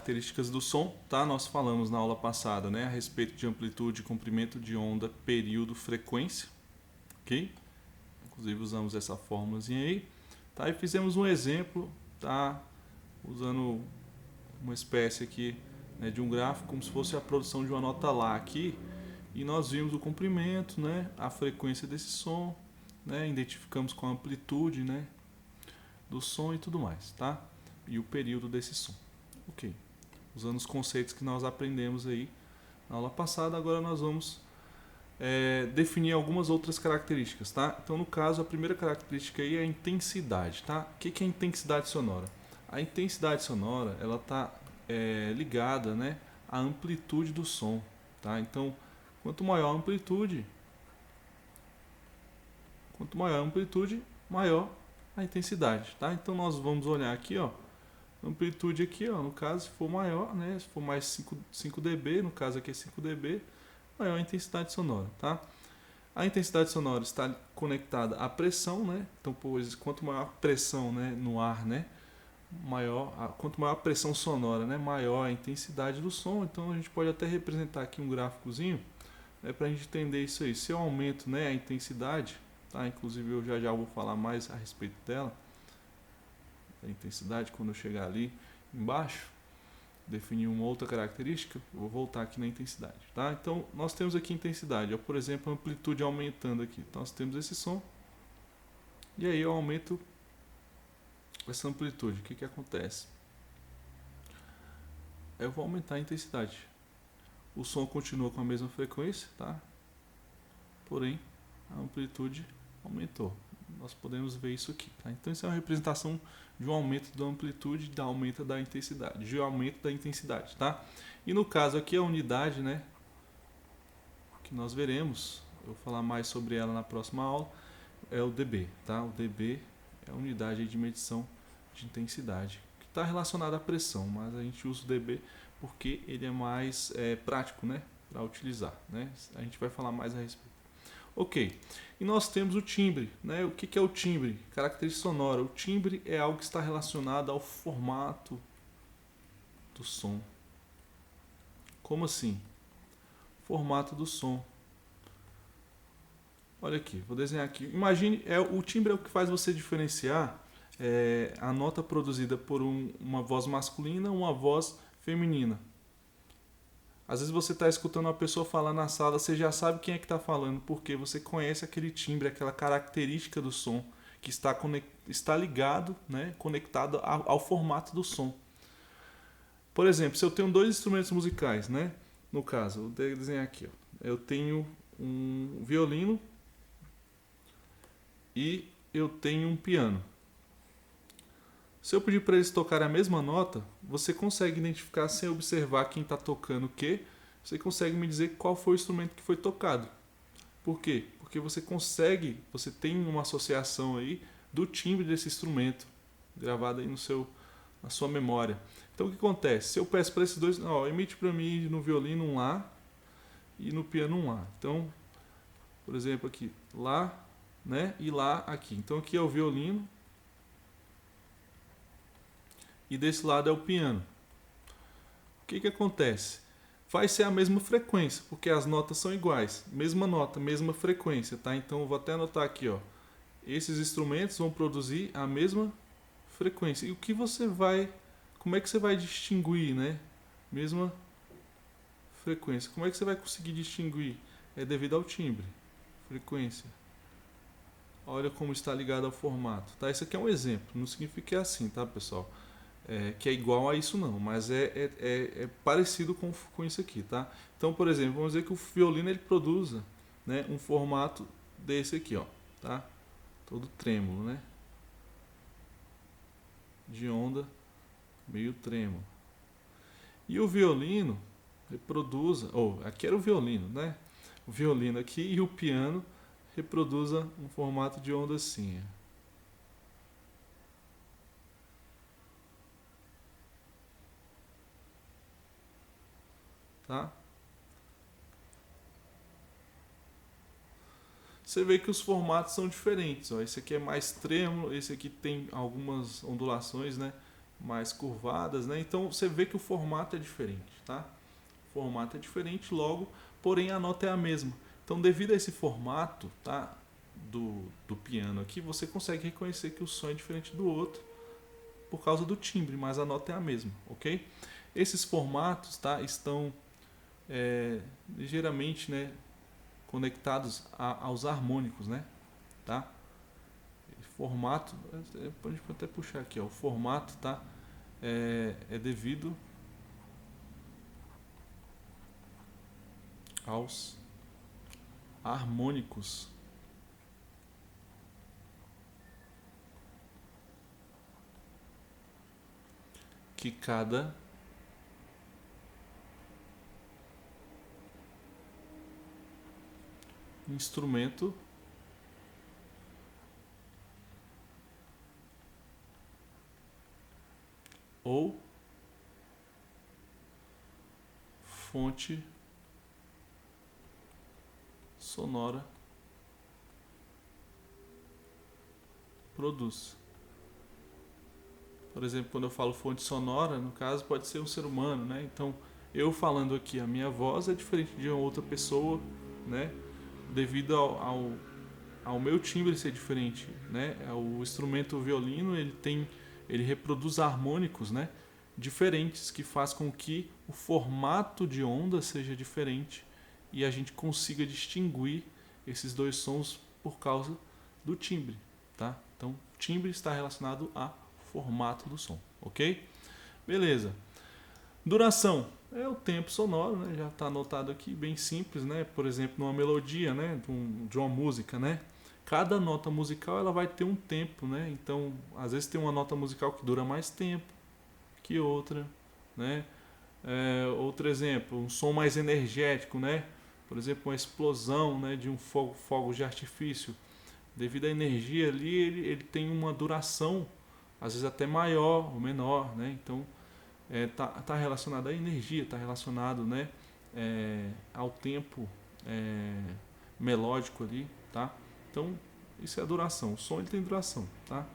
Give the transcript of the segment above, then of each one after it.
Características do som, tá? Nós falamos na aula passada, né, a respeito de amplitude, comprimento de onda, período, frequência, ok? Inclusive usamos essa fórmulazinha aí, tá? E fizemos um exemplo, tá? Usando uma espécie aqui, né, de um gráfico, como se fosse a produção de uma nota Lá aqui, e nós vimos o comprimento, né, a frequência desse som, né, identificamos com a amplitude, né, do som e tudo mais, tá? E o período desse som, ok? Usando os conceitos que nós aprendemos aí na aula passada, agora nós vamos definir algumas outras características, tá? Então, no caso, a primeira característica aí é a intensidade, tá? O que é a intensidade sonora? A intensidade sonora, ela está ligada, né, à amplitude do som, tá? Então, quanto maior a amplitude, maior a intensidade, tá? Então, nós vamos olhar aqui, ó, amplitude aqui, ó, no caso, se for maior, né, se for mais 5 dB, no caso aqui é 5 dB, maior a intensidade sonora, tá? A intensidade sonora está conectada à pressão, né? Então, pois, quanto maior a pressão, né, no ar, né, quanto maior a pressão sonora, né, maior a intensidade do som. Então, a gente pode até representar aqui um gráficozinho, né, para a gente entender isso aí. Se eu aumento, né, a intensidade, tá? Inclusive eu já vou falar mais a respeito dela, a intensidade, quando eu chegar ali embaixo, definir uma outra característica, vou voltar aqui na intensidade, tá? Então, nós temos aqui intensidade, ó, por exemplo, a amplitude aumentando aqui. Então, nós temos esse som, e aí eu aumento essa amplitude. O que acontece? Eu vou aumentar a intensidade. O som continua com a mesma frequência, tá? Porém, a amplitude aumentou. Nós podemos ver isso aqui, tá? Então, isso é uma representação de um aumento da amplitude, da aumento da intensidade, de um aumento da intensidade, tá? E no caso aqui a unidade, né, que nós veremos, eu vou falar mais sobre ela na próxima aula, é o dB, tá? O dB é a unidade de medição de intensidade, que está relacionada à pressão, mas a gente usa o dB porque ele é mais prático, né, para utilizar, né? A gente vai falar mais a respeito. Ok, e nós temos o timbre, né? O que é o timbre? Característica sonora. O timbre é algo que está relacionado ao formato do som. Como assim? Formato do som. Olha aqui, vou desenhar aqui. Imagine, o timbre é o que faz você diferenciar a nota produzida por uma voz masculina ou uma voz feminina. Às vezes você está escutando uma pessoa falar na sala, você já sabe quem é que está falando, porque você conhece aquele timbre, aquela característica do som que está ligado, né, conectado ao formato do som. Por exemplo, se eu tenho dois instrumentos musicais, né, no caso, vou desenhar aqui, ó, eu tenho um violino e eu tenho um piano. Se eu pedir para eles tocarem a mesma nota, você consegue identificar sem observar quem está tocando o quê. Você consegue me dizer qual foi o instrumento que foi tocado. Por quê? Porque você tem uma associação aí do timbre desse instrumento gravado aí na sua memória. Então o que acontece? Se eu peço para esses dois, ó, emite para mim no violino um Lá e no piano um Lá. Então, por exemplo, aqui Lá, né, e Lá aqui. Então aqui é o violino. E desse lado é o piano. O que acontece? Vai ser a mesma frequência, porque as notas são iguais. Mesma nota, mesma frequência, tá? Então eu vou até anotar aqui, ó. Esses instrumentos vão produzir a mesma frequência. E como é que você vai distinguir, né? Mesma frequência. Como é que você vai conseguir distinguir? É devido ao timbre. Frequência. Olha como está ligado ao formato, tá? Isso aqui é um exemplo, não significa que é assim, tá, pessoal? Que é igual a isso não, mas é parecido com isso aqui, tá? Então, por exemplo, vamos dizer que o violino ele produza, né, um formato desse aqui, ó, tá? Todo trêmulo, né? De onda meio trêmulo. E o violino reproduza, aqui era o violino, né? O violino aqui e o piano reproduza um formato de onda assim, ó. Tá? Você vê que os formatos são diferentes. Ó. Esse aqui é mais trêmulo, esse aqui tem algumas ondulações, né? mais curvadas, né? Então você vê que o formato é diferente, tá? O formato é diferente, logo, porém a nota é a mesma. Então, devido a esse formato, tá, do piano aqui, você consegue reconhecer que o som é diferente do outro por causa do timbre, mas a nota é a mesma, ok? Esses formatos, tá, estão ligeiramente, né, conectados aos harmônicos, né, tá? Formato, pode até puxar aqui, ó, o formato, tá, é devido aos harmônicos que cada instrumento ou fonte sonora produz. Por exemplo, quando eu falo fonte sonora, no caso pode ser um ser humano, né? Então, eu falando aqui, a minha voz é diferente de uma outra pessoa, né? Devido ao meu timbre ser diferente, né? O instrumento o violino, ele reproduz harmônicos, né? Diferentes, que faz com que o formato de onda seja diferente e a gente consiga distinguir esses dois sons por causa do timbre, tá? Então, timbre está relacionado a formato do som, ok? Beleza. Duração é o tempo sonoro, né? Já está anotado aqui, bem simples, né? Por exemplo, numa melodia, né? De uma música, né? Cada nota musical ela vai ter um tempo, né? Então, às vezes tem uma nota musical que dura mais tempo que outra, né? Outro exemplo, um som mais energético, né? Por exemplo, uma explosão, né? De um fogo de artifício. Devido à energia ali, ele tem uma duração às vezes até maior ou menor, né? Então tá relacionado à energia, está relacionado, né, ao tempo melódico ali, tá? Então isso é a duração. O som ele tem duração, tá?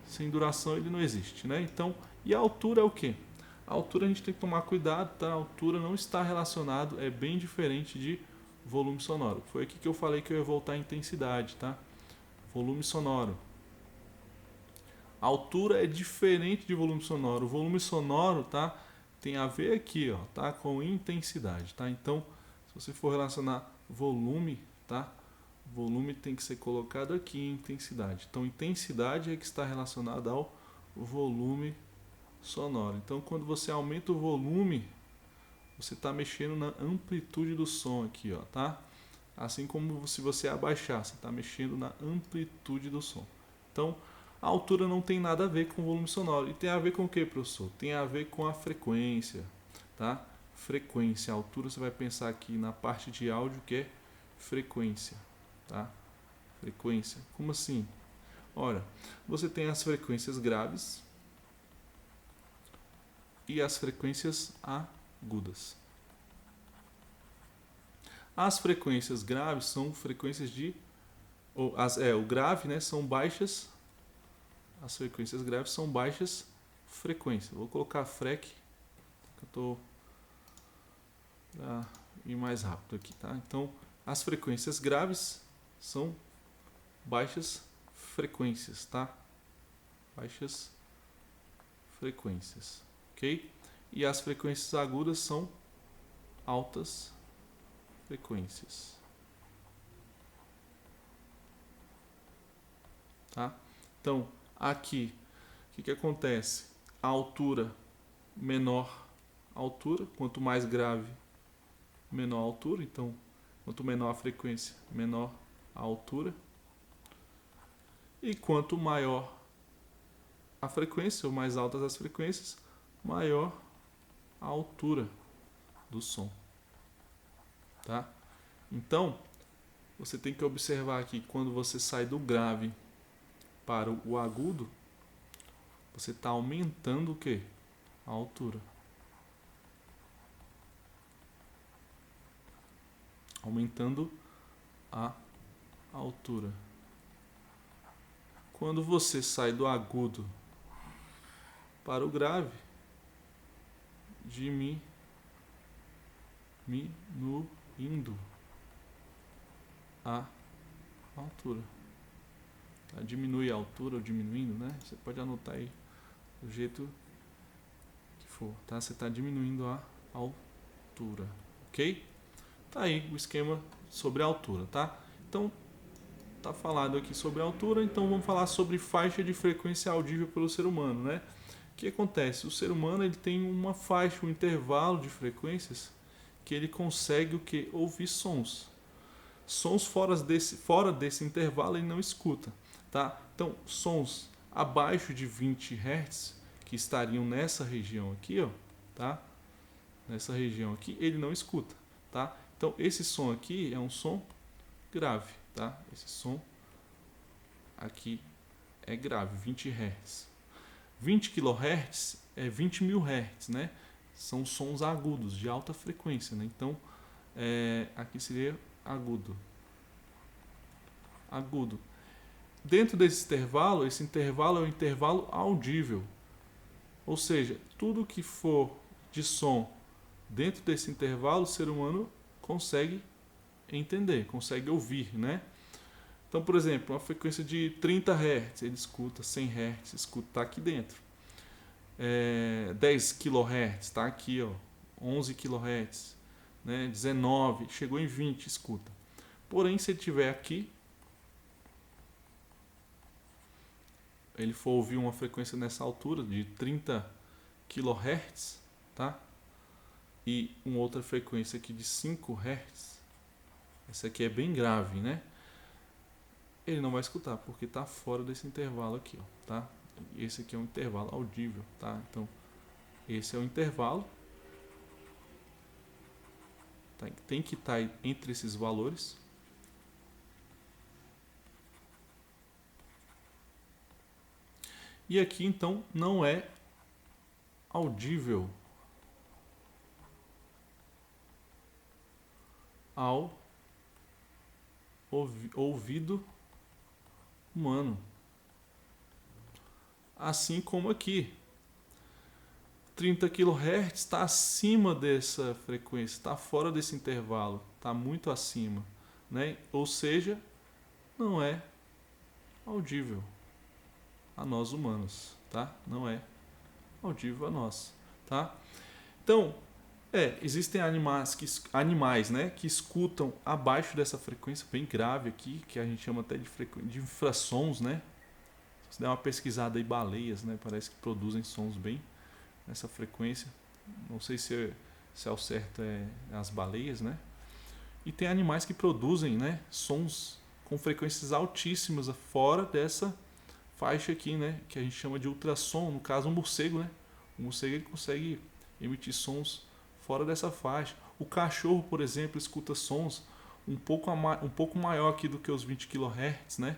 Sem duração ele não existe, né? Então, e a altura é o quê? A altura a gente tem que tomar cuidado, tá? A altura não está relacionado, é bem diferente de volume sonoro. Foi aqui que eu falei que eu ia voltar à intensidade, tá? Volume sonoro. A altura é diferente de volume sonoro. O volume sonoro, tá, tem a ver aqui, ó, tá, com intensidade, tá? Então, se você for relacionar volume, tá, volume tem que ser colocado aqui em intensidade. Então, intensidade é que está relacionada ao volume sonoro. Então, quando você aumenta o volume, você está mexendo na amplitude do som aqui, ó, tá? Assim como se você abaixar, você está mexendo na amplitude do som. Então, a altura não tem nada a ver com o volume sonoro. E tem a ver com o que, professor? Tem a ver com a frequência, tá? Frequência. A altura você vai pensar aqui na parte de áudio que é frequência, tá? Frequência. Como assim? Ora, você tem as frequências graves e as frequências agudas. As frequências graves são frequências de... o grave, né, são baixas. As frequências graves são baixas frequências. Vou colocar frec, que eu estou para ir mais rápido aqui, tá? Então, as frequências graves são baixas frequências, tá? Baixas frequências, ok? E as frequências agudas são altas frequências, tá? Então, aqui, o que acontece? A altura, menor altura, quanto mais grave, menor a altura. Então, quanto menor a frequência, menor a altura. E quanto maior a frequência, ou mais altas as frequências, maior a altura do som, tá? Então, você tem que observar aqui, quando você sai do grave para o agudo, você está aumentando o quê? A altura. Aumentando a altura. Quando você sai do agudo para o grave, diminuindo a altura. Tá? Diminui a altura ou diminuindo, né? Você pode anotar aí do jeito que for, tá? Você está diminuindo a altura, ok? Tá aí o esquema sobre a altura, tá? Então, tá falado aqui sobre a altura, então vamos falar sobre faixa de frequência audível pelo ser humano, né? O que acontece? O ser humano ele tem uma faixa, um intervalo de frequências que ele consegue o que? Ouvir sons. Sons fora desse intervalo ele não escuta, tá? Então, sons abaixo de 20 Hz, que estariam nessa região aqui, ó, tá? Nessa região aqui, ele não escuta, tá? Então, esse som aqui é um som grave, tá? Esse som aqui é grave, 20 Hz. 20 kHz é 20 mil Hz, né? São sons agudos, de alta frequência, né? Então, aqui seria agudo. Agudo. Dentro desse intervalo, esse intervalo é o intervalo audível. Ou seja, tudo que for de som dentro desse intervalo, o ser humano consegue entender, consegue ouvir, né? Então, por exemplo, uma frequência de 30 Hz, ele escuta 100 Hz, escuta tá aqui dentro. 10 kHz, está aqui, ó, 11 kHz, né? 19, chegou em 20, escuta. Porém, se ele estiver aqui, ele for ouvir uma frequência nessa altura de 30 kHz, tá? E uma outra frequência aqui de 5 Hz, essa aqui é bem grave, né? Ele não vai escutar, porque está fora desse intervalo aqui, ó, tá? Esse aqui é um intervalo audível, tá? Então, esse é o intervalo. Tá? Tem que estar entre esses valores. E aqui, então, não é audível ao ouvido humano. Assim como aqui. 30 kHz está acima dessa frequência, está fora desse intervalo, está muito acima, né? Ou seja, não é audível a nós humanos, tá? Não é audível a nós, tá? Então, existem animais, né, que escutam abaixo dessa frequência bem grave aqui, que a gente chama até de infrassons, né? Se você der uma pesquisada aí, baleias, né, parece que produzem sons bem nessa frequência. Não sei se ao certo é as baleias, né? E tem animais que produzem, né, sons com frequências altíssimas fora dessa faixa aqui, né, que a gente chama de ultrassom, no caso um morcego, né? O morcego ele consegue emitir sons fora dessa faixa. O cachorro, por exemplo, escuta sons um pouco maior aqui do que os 20 kHz, né?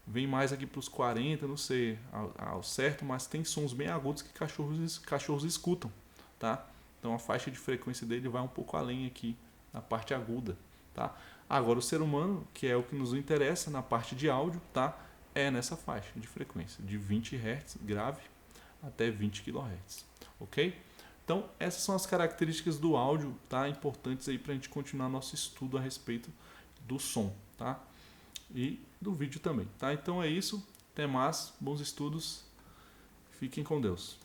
Vem mais aqui para os 40, não sei ao certo, mas tem sons bem agudos que cachorros escutam, tá? Então a faixa de frequência dele vai um pouco além aqui, na parte aguda, tá? Agora o ser humano, que é o que nos interessa na parte de áudio, tá? É nessa faixa de frequência, de 20 Hz grave até 20 kHz, ok? Então essas são as características do áudio, tá? Importantes aí para a gente continuar nosso estudo a respeito do som, tá? E do vídeo também, tá? Então é isso, até mais, bons estudos, fiquem com Deus.